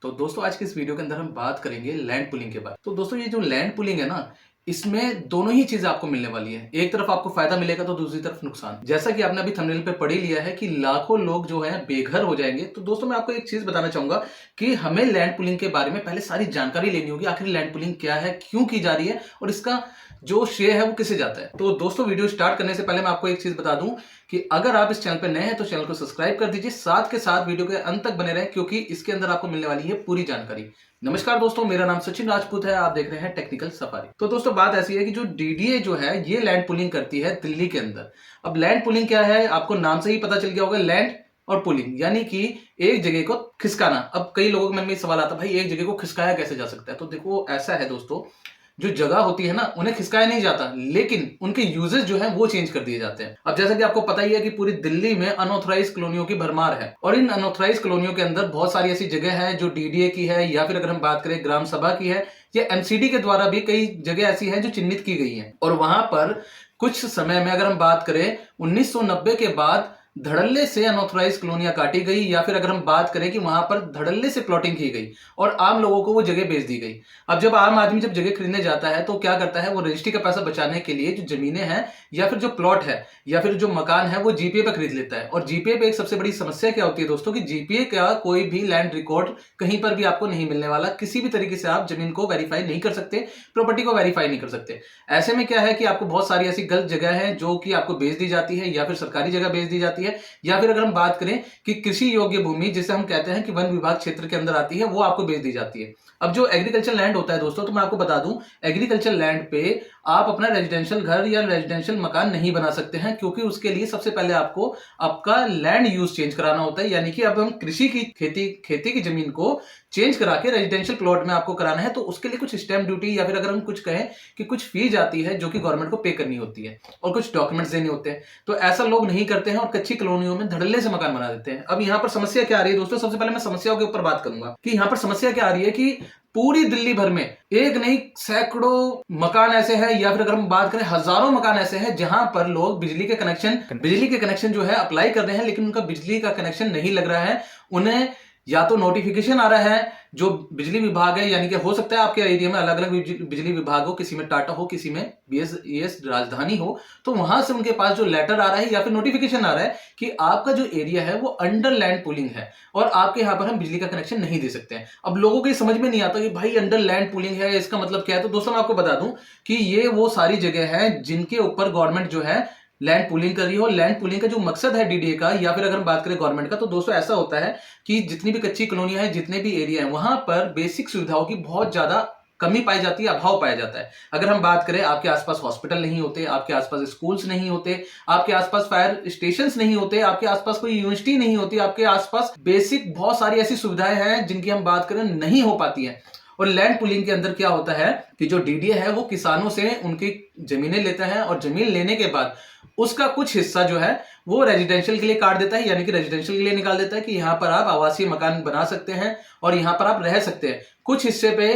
तो दोस्तों आज की इस वीडियो के अंदर हम बात करेंगे लैंड पुलिंग के बारे में। तो दोस्तों ये जो लैंड पुलिंग है ना, इसमें दोनों ही चीजें आपको मिलने वाली है। एक तरफ आपको फायदा मिलेगा तो दूसरी तरफ नुकसान। जैसा कि आपने अभी थंबनेल पे पढ़ ही लिया है कि लाखों लोग जो है बेघर हो जाएंगे। तो दोस्तों मैं आपको एक चीज बताना चाहूंगा कि हमें लैंड पुलिंग के बारे में पहले सारी जानकारी लेनी होगी। आखिर लैंड पुलिंग क्या है, क्यों की जा रही है और इसका जो श्रेय है वो किसे जाता है। तो दोस्तों वीडियो स्टार्ट करने से पहले मैं आपको एक चीज बता दूं कि अगर आप इस चैनल पर नए हैं तो चैनल को सब्सक्राइब कर दीजिए, साथ के साथ वीडियो के अंत तक बने रहें क्योंकि इसके अंदर आपको मिलने वाली है पूरी जानकारी। नमस्कार दोस्तों, मेरा नाम सचिन राजपूत है, आप देख रहे हैं टेक्निकल सफारी। तो दोस्तों बात ऐसी है कि जो डीडीए जो है ये लैंड पुलिंग करती है दिल्ली के अंदर। अब लैंड पुलिंग क्या है, आपको नाम से ही पता चल गया होगा। लैंड और पुलिंग यानी कि एक जगह को खिसकाना। अब कई लोगों के मन में सवाल आता है, भाई एक जगह को खिसकाया कैसे जा सकता है। तो देखो ऐसा है दोस्तों, जो जगह होती है ना उन्हें खिसकाया नहीं जाता, लेकिन उनके यूजेस जो है वो चेंज कर दिए जाते हैं। अब जैसा कि आपको पता ही है कि पूरी दिल्ली में अनऑथराइज कॉलोनियों की भरमार है और इन अनऑथराइज कॉलोनियों के अंदर बहुत सारी ऐसी जगह है जो डीडीए की है या फिर अगर हम बात करें ग्राम सभा की है या एमसीडी के द्वारा भी कई जगह ऐसी है जो चिन्हित की गई है। और वहां पर कुछ समय में अगर हम बात करें 1990 के बाद धड़ल्ले से अनऑथराइज कॉलोनियां काटी गई या फिर अगर हम बात करें कि वहां पर धड़ल्ले से प्लॉटिंग की गई और आम लोगों को वो जगह बेच दी गई। अब जब आम आदमी जब जगह खरीदने जाता है तो क्या करता है, वो रजिस्ट्री का पैसा बचाने के लिए जो जमीनें हैं या फिर जो प्लॉट है या फिर जो मकान है वो जीपीए पे खरीद लेता है। और जीपीए पे एक सबसे बड़ी समस्या क्या होती है दोस्तों कि जीपीए का कोई भी लैंड रिकॉर्ड कहीं पर भी आपको नहीं मिलने वाला। किसी भी तरीके से आप जमीन को वेरीफाई नहीं कर सकते, प्रॉपर्टी को वेरीफाई नहीं कर सकते। ऐसे में क्या है कि आपको बहुत सारी ऐसी गलत जगह है जो कि आपको बेच दी जाती है या फिर सरकारी जगह बेच दी जाती है या फिर अगर हम बात करें कि कृषि योग्य भूमि जिसे हम कहते हैं कि वन विभाग क्षेत्र के अंदर आती है, वो आपको बेच दी जाती है। अब जो एग्रीकल्चर लैंड होता है दोस्तों, तो मैं आपको बता दूं एग्रीकल्चर लैंड पे आप अपना रेजिडेंशियल घर या रेजिडेंशियल मकान नहीं बना सकते हैं, क्योंकि उसके लिए सबसे पहले आपको आपका लैंड यूज चेंज कराना होता है। यानी कि अब हम कृषि की खेती की जमीन को चेंज करा के रेजिडेंशियल प्लॉट में आपको कराना है, तो उसके लिए कुछ स्टैंप ड्यूटी या फिर अगर हम कुछ कहें कि कुछ फीस आती है जो कि गवर्नमेंट को पे करनी होती है और कुछ डॉक्यूमेंट्स देने होते हैं। तो ऐसा लोग नहीं करते हैं और कच्ची कॉलोनियों में धड़ल्ले से मकान बना देते हैं। अब यहाँ पर समस्या क्या आ रही है दोस्तों, सबसे पहले मैं समस्याओं के ऊपर बात करूंगा कि यहाँ पर समस्या क्या आ रही है कि पूरी दिल्ली भर में एक नहीं सैकड़ों मकान ऐसे हैं या फिर अगर हम बात करें हजारों मकान ऐसे हैं जहां पर लोग बिजली के कनेक्शन जो है अप्लाई कर रहे हैं, लेकिन उनका बिजली का कनेक्शन नहीं लग रहा है। उन्हें या तो नोटिफिकेशन आ रहा है जो बिजली विभाग है, यानी कि हो सकता है आपके एरिया में अलग अलग बिजली विभाग हो, किसी में टाटा हो, किसी में बीएसईएस राजधानी हो, तो वहां से उनके पास जो लेटर आ रहा है या फिर नोटिफिकेशन आ रहा है कि आपका जो एरिया है वो अंडर लैंड पुलिंग है और आपके यहाँ पर हम बिजली का कनेक्शन नहीं दे सकते हैं। अब लोगों को समझ में नहीं आता कि भाई अंडर लैंड पुलिंग है, इसका मतलब क्या है। तो दोस्तों मैं आपको बता दूं कि ये वो सारी जगह है जिनके ऊपर गवर्नमेंट जो है लैंड पुलिंग कर रही हो। लैंड पुलिंग का जो मकसद है डीडीए का या फिर अगर हम बात करें गवर्नमेंट का, तो दोस्तों ऐसा होता है कि जितनी भी कच्ची कॉलोनियां हैं, जितने भी एरिया हैं, वहां पर बेसिक सुविधाओं की बहुत ज्यादा कमी पाई जाती है, अभाव पाया जाता है। अगर हम बात करें आपके आसपास हॉस्पिटल नहीं होते, आपके आसपास स्कूल्स नहीं होते, आपके आसपास फायर स्टेशंस नहीं होते, आपके आसपास कोई यूनिवर्सिटी नहीं होती, आपके आसपास बेसिक बहुत सारी ऐसी सुविधाएं हैं जिनकी हम बात करें नहीं हो पाती है। और लैंड पुलिंग के अंदर क्या होता है कि जो डीडीए है वो किसानों से उनकी जमीनें लेता है और जमीन लेने के बाद उसका कुछ हिस्सा जो है वो रेजिडेंशियल के लिए काट देता है, यानी कि रेजिडेंशियल के लिए निकाल देता है कि यहां पर आप आवासीय मकान बना सकते हैं और यहां पर आप रह सकते हैं। कुछ हिस्से पे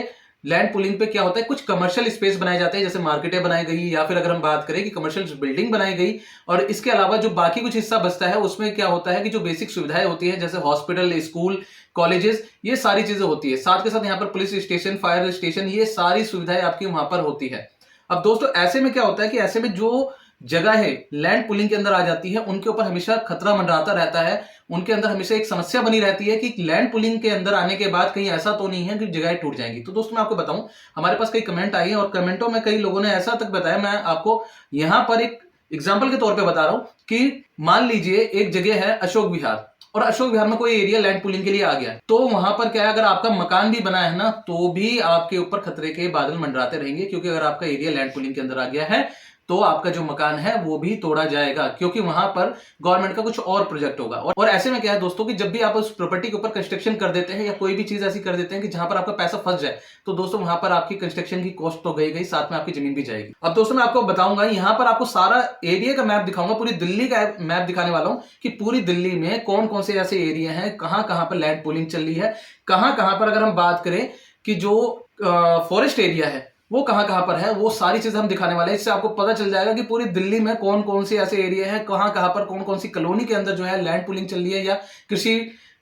लैंड पुलिंग पे क्या होता है, कुछ कमर्शियल स्पेस बनाए जाते हैं, जैसे मार्केटें बनाई गई या फिर अगर हम बात करें कि कमर्शियल बिल्डिंग बनाई गई। और इसके अलावा जो बाकी कुछ हिस्सा बचता है उसमें क्या होता है कि जो बेसिक सुविधाएं होती है जैसे हॉस्पिटल, स्कूल, कॉलेजेस, ये सारी चीजें होती है। साथ के साथ यहाँ पर पुलिस स्टेशन, फायर स्टेशन, ये सारी सुविधाएं आपकी वहां पर होती है। अब दोस्तों ऐसे में क्या होता है कि ऐसे में जो जगह है लैंड पुलिंग के अंदर आ जाती है उनके ऊपर हमेशा खतरा मंडराता रहता है। उनके अंदर हमेशा एक समस्या बनी रहती है कि लैंड पुलिंग के अंदर आने के बाद कहीं ऐसा तो नहीं है कि जगह टूट जाएंगी। तो दोस्तों मैं आपको बताऊं, हमारे पास कई कमेंट आई है और कमेंटों में कई लोगों ने ऐसा तक बताया, मैं आपको यहां पर एक एग्जाम्पल के तौर पर बता रहा हूं कि मान लीजिए एक जगह है अशोक विहार और अशोक विहार में कोई एरिया लैंड पुलिंग के लिए आ गया, तो वहां पर क्या है, अगर आपका मकान भी बना है ना तो भी आपके ऊपर खतरे के बादल मंडराते रहेंगे, क्योंकि अगर आपका एरिया लैंड पुलिंग के अंदर आ गया है तो आपका जो मकान है वो भी तोड़ा जाएगा, क्योंकि वहां पर गवर्नमेंट का कुछ और प्रोजेक्ट होगा। और ऐसे में क्या है दोस्तों कि जब भी आप उस प्रॉपर्टी के ऊपर कंस्ट्रक्शन कर देते हैं या कोई भी चीज ऐसी कर देते हैं कि जहां पर आपका पैसा फंस जाए, तो दोस्तों वहां पर आपकी कंस्ट्रक्शन की कॉस्ट तो गई, साथ में आपकी जमीन भी जाएगी। अब दोस्तों मैं आपको बताऊंगा, यहां पर आपको सारा एरिया का मैप दिखाऊंगा, पूरी दिल्ली का मैप दिखाने वाला हूं कि पूरी दिल्ली में कौन कौन से ऐसे एरिया हैं, कहां कहां पर लैंड पुलिंग चल रही है, कहां कहां पर अगर हम बात करें कि जो फॉरेस्ट एरिया है वो कहां कहां पर है, वो सारी चीजें हम दिखाने वाले हैं। इससे आपको पता चल जाएगा कि पूरी दिल्ली में कौन कौन से ऐसे एरिया है, कहां कहां पर कौन कौन सी कॉलोनी के अंदर जो है लैंड पुलिंग चल रही है या कृषि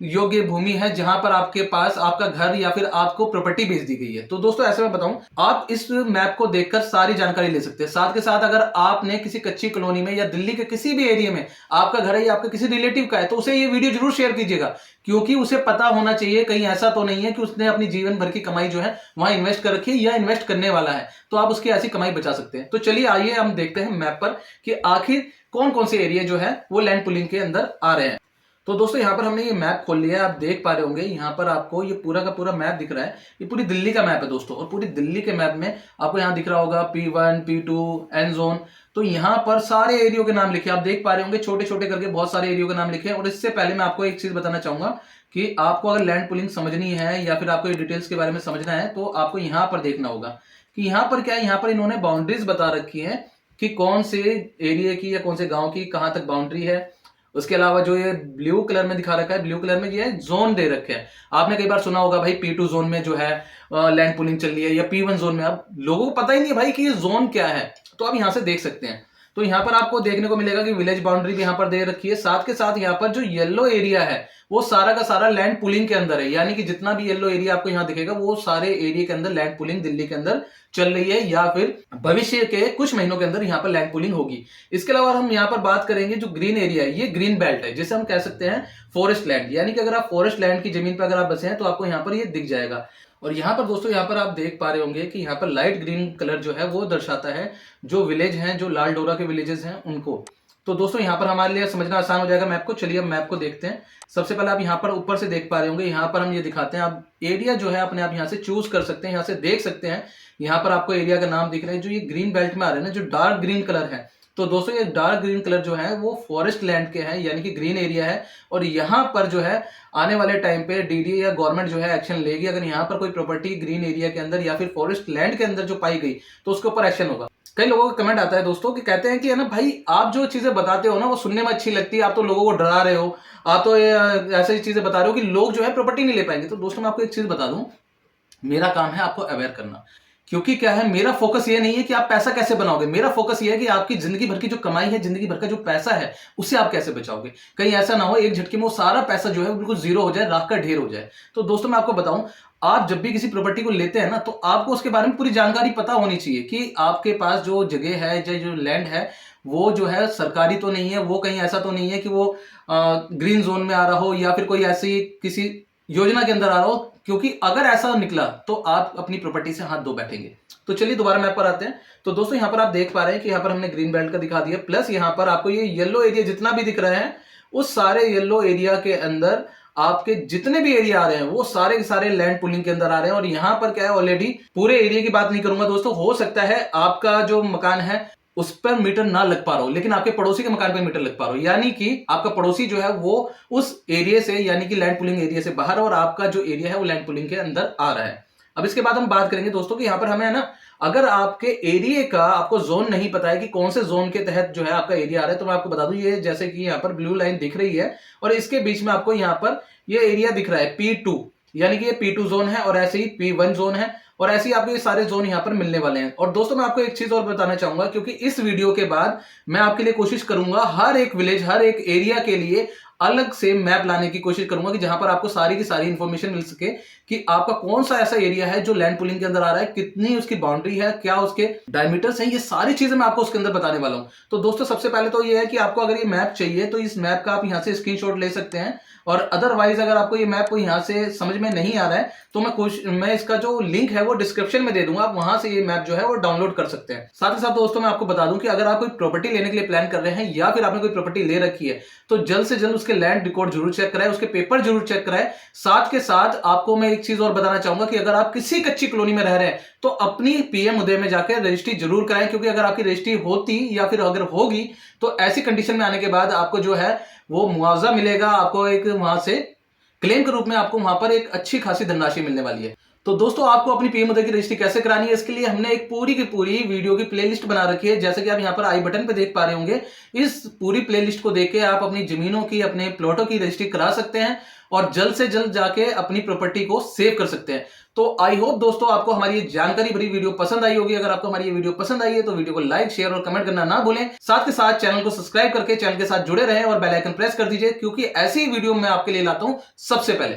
योग्य भूमि है जहां पर आपके पास आपका घर या फिर आपको प्रॉपर्टी बेच दी गई है। तो दोस्तों ऐसे में बताऊं, आप इस मैप को देखकर सारी जानकारी ले सकते हैं। साथ के साथ अगर आपने किसी कच्ची कॉलोनी में या दिल्ली के किसी भी एरिया में आपका घर है या आपके किसी रिलेटिव का है, तो उसे ये वीडियो जरूर शेयर कीजिएगा, क्योंकि उसे पता होना चाहिए कहीं ऐसा तो नहीं है कि उसने अपनी जीवन भर की कमाई जो है वहां इन्वेस्ट कर रखी है या इन्वेस्ट करने वाला है, तो आप उसकी ऐसी कमाई बचा सकते हैं। तो चलिए आइए हम देखते हैं मैप पर कि आखिर कौन कौन से एरिया जो है वो लैंड पुलिंग के अंदर आ रहे हैं। तो दोस्तों यहाँ पर हमने ये मैप खोल लिया है, आप देख पा रहे होंगे यहाँ पर आपको ये पूरा का पूरा मैप दिख रहा है। ये पूरी दिल्ली का मैप है दोस्तों, और पूरी दिल्ली के मैप में आपको यहाँ दिख रहा होगा P1, P2, एन जोन। तो यहाँ पर सारे एरियो के नाम लिखे, आप देख पा रहे होंगे छोटे छोटे करके बहुत सारे एरियो के नाम लिखे हैं। और इससे पहले मैं आपको एक चीज बताना चाहूंगा कि आपको अगर लैंड पुलिंग समझनी है या फिर आपको ये डिटेल्स के बारे में समझना है, तो आपको यहाँ पर देखना होगा कि यहाँ पर क्या है। यहाँ पर इन्होंने बाउंड्रीज बता रखी है कि कौन से एरिया की या कौन से गांव की कहां तक बाउंड्री है। उसके अलावा जो ये ब्लू कलर में दिखा रखा है, ब्लू कलर में ये जोन दे रखे हैं। आपने कई बार सुना होगा भाई P2 जोन में जो है लैंड पुलिंग चल रही है, या P1 जोन में। अब लोगों को पता ही नहीं है भाई कि ये जोन क्या है, तो आप यहां से देख सकते हैं। तो यहाँ पर आपको देखने को मिलेगा कि विलेज बाउंड्री भी यहाँ पर दे रखी है। साथ के साथ यहाँ पर जो येलो एरिया है वो सारा का सारा लैंड पुलिंग के अंदर है, यानी कि जितना भी येलो एरिया आपको यहाँ दिखेगा वो सारे एरिया के अंदर लैंड पुलिंग दिल्ली के अंदर चल रही है, या फिर भविष्य के कुछ महीनों के अंदर यहाँ पर लैंड पुलिंग होगी। इसके अलावा हम यहाँ पर बात करेंगे जो ग्रीन एरिया है, ये ग्रीन बेल्ट है, जिसे हम कह सकते हैं फॉरेस्ट लैंड, यानी कि अगर आप फॉरेस्ट लैंड की जमीन पर अगर आप बसे हैं तो आपको यहाँ पर ये दिख जाएगा। और यहाँ पर दोस्तों यहाँ पर आप देख पा रहे होंगे कि यहाँ पर लाइट ग्रीन कलर जो है वो दर्शाता है जो विलेज हैं, जो लाल डोरा के विलेजेस हैं उनको। तो दोस्तों यहाँ पर हमारे लिए समझना आसान हो जाएगा मैप को। चलिए अब मैप को देखते हैं। सबसे पहले आप यहाँ पर ऊपर से देख पा रहे होंगे, यहाँ पर हम ये दिखाते हैं, आप एरिया जो है अपने आप यहाँ से चूज कर सकते हैं, यहाँ से देख सकते हैं। यहाँ पर आपको एरिया का नाम दिख रहा है, जो ये ग्रीन बेल्ट में आ रहे हैं ना, जो डार्क ग्रीन कलर है। तो दोस्तों ये डार्क ग्रीन कलर जो है वो फॉरेस्ट लैंड के हैं, यानी कि ग्रीन एरिया है। और यहाँ पर जो है आने वाले टाइम पे डीडी या गवर्नमेंट जो है एक्शन लेगी। अगर यहाँ पर कोई प्रॉपर्टी ग्रीन एरिया के अंदर या फिर फॉरेस्ट लैंड के अंदर जो पाई गई तो उसके ऊपर एक्शन होगा। कई लोगों का कमेंट आता है दोस्तों कि कहते हैं कि है ना भाई, आप जो चीजें बताते हो ना वो सुनने में अच्छी लगती है, आप तो लोगों को डरा रहे हो, आप तो ऐसी चीजें बता रहे हो कि लोग जो है प्रॉपर्टी नहीं ले पाएंगे। तो दोस्तों मैं आपको एक चीज बता दूं, मेरा काम है आपको अवेयर करना। क्योंकि क्या है, मेरा फोकस ये नहीं है कि आप पैसा कैसे बनाओगे, मेरा फोकस ये है कि आपकी जिंदगी भर की जो कमाई है, जिंदगी भर का जो पैसा है, उसे आप कैसे बचाओगे। कहीं ऐसा ना हो एक झटके में वो सारा पैसा जो है बिल्कुल जीरो हो जाए, राख का ढेर हो जाए। तो दोस्तों मैं आपको बताऊं, आप जब भी किसी प्रॉपर्टी को लेते हैं ना, तो आपको उसके बारे में पूरी जानकारी पता होनी चाहिए कि आपके पास जो जगह है, जो लैंड है, वो जो है सरकारी तो नहीं है, वो कहीं ऐसा तो नहीं है कि वो ग्रीन जोन में आ रहा हो या फिर कोई ऐसी किसी योजना के अंदर आ रहा हो। क्योंकि अगर ऐसा निकला तो आप अपनी प्रॉपर्टी से हाथ धो बैठेंगे। तो चलिए दोबारा मैप पर आते हैं। तो दोस्तों यहाँ पर आप देख पा रहे हैं कि यहाँ पर हमने ग्रीन बेल्ट का दिखा दिया, प्लस यहाँ पर आपको ये येलो एरिया जितना भी दिख रहा है, उस सारे येलो एरिया के अंदर आपके जितने भी एरिया आ रहे हैं वो सारे के सारे लैंड पुलिंग के अंदर आ रहे हैं। और यहाँ पर क्या है, ऑलरेडी पूरे एरिया की बात नहीं करूंगा दोस्तों, हो सकता है आपका जो मकान है उस पर मीटर ना लग पा रहा हो, लेकिन आपके पड़ोसी के मकान पे मीटर लग पा रहा हो, यानी कि आपका पड़ोसी जो है वो उस एरिया से, यानी कि लैंड पुलिंग एरिया से बाहर, और आपका जो एरिया है वो लैंड पुलिंग के अंदर आ रहा है। अब इसके बाद हम बात करेंगे दोस्तों कि यहाँ पर हमें है ना, अगर आपके एरिया का आपको जोन नहीं पता है कि कौन से जोन के तहत जो है आपका एरिया आ रहा है, तो मैं आपको बता दूं, ये जैसे कि यहाँ पर ब्लू लाइन दिख रही है और इसके बीच में आपको यहाँ पर ये एरिया दिख रहा है P2, यानी कि ये P2 जोन है, और ऐसे ही P1 जोन है, और ऐसे ही आपको ये सारे जोन यहाँ पर मिलने वाले हैं। और दोस्तों मैं आपको एक चीज और बताना चाहूंगा, क्योंकि इस वीडियो के बाद मैं आपके लिए कोशिश करूंगा हर एक विलेज, हर एक एरिया के लिए अलग से मैप लाने की कोशिश करूंगा कि जहां पर आपको सारी की सारी इंफॉर्मेशन मिल सके कि आपका कौन सा ऐसा एरिया है जो लैंड पुलिंग के अंदर आ रहा है, कितनी उसकी बाउंड्री है, क्या उसके डायमीटर्स हैं, ये सारी चीजें मैं आपको उसके अंदर बताने वाला हूं। तो दोस्तों सबसे पहले तो ये है कि आपको अगर ये मैप चाहिए तो इस मैप का आप यहां से स्क्रीनशॉट ले सकते हैं, और अदरवाइज अगर आपको ये मैप को यहां से समझ में नहीं आ रहा है तो मैं इसका जो लिंक है वो डिस्क्रिप्शन में दे दूंगा, आप वहां से ये मैप जो है वो डाउनलोड कर सकते हैं। साथ ही साथ दोस्तों मैं आपको बता दूं कि अगर आप कोई प्रॉपर्टी लेने के लिए प्लान कर रहे हैं या फिर आपने कोई प्रॉपर्टी ले रखी है, तो जल्द से जल्द उसके लैंड रिकॉर्ड जरूर चेक कराएं, उसके पेपर जरूर चेक कराएं। साथ के साथ आपको मैं एक चीज और बताना चाहूंगा कि अगर आप किसी कच्ची कॉलोनी में रह रहे हैं तो अपनी पीएम उदय में जाकर रजिस्ट्री जरूर कराएं, क्योंकि अगर आपकी रजिस्ट्री होती या फिर अगर होगी तो ऐसी कंडीशन में आने के बाद आपको जो है वो मुआवजा मिलेगा, आपको एक वहां से क्लेम के रूप में आपको वहां पर एक अच्छी खासी धनराशि मिलने वाली है। तो दोस्तों आपको अपनी पीएम उदय की रजिस्ट्री कैसे करानी है, इसके लिए हमने एक पूरी की पूरी वीडियो की प्लेलिस्ट बना रखी है, जैसे कि आप यहाँ पर आई बटन पे देख पा रहे होंगे। इस पूरी प्लेलिस्ट को देख के आप अपनी जमीनों की, अपने प्लॉटों की रजिस्ट्री करा सकते हैं। और जल्द से जल्द जाके अपनी प्रॉपर्टी को सेव कर सकते हैं। तो आई होप दोस्तों आपको हमारी ये जानकारी भरी वीडियो पसंद आई होगी। अगर आपको हमारी ये वीडियो पसंद आई है तो वीडियो को लाइक, शेयर और कमेंट करना ना भूलें। साथ के साथ चैनल को सब्सक्राइब करके चैनल के साथ जुड़े रहें और बेल आइकन प्रेस कर दीजिए, क्योंकि ऐसी वीडियो मैं आपके लिए लाता हूं सबसे पहले।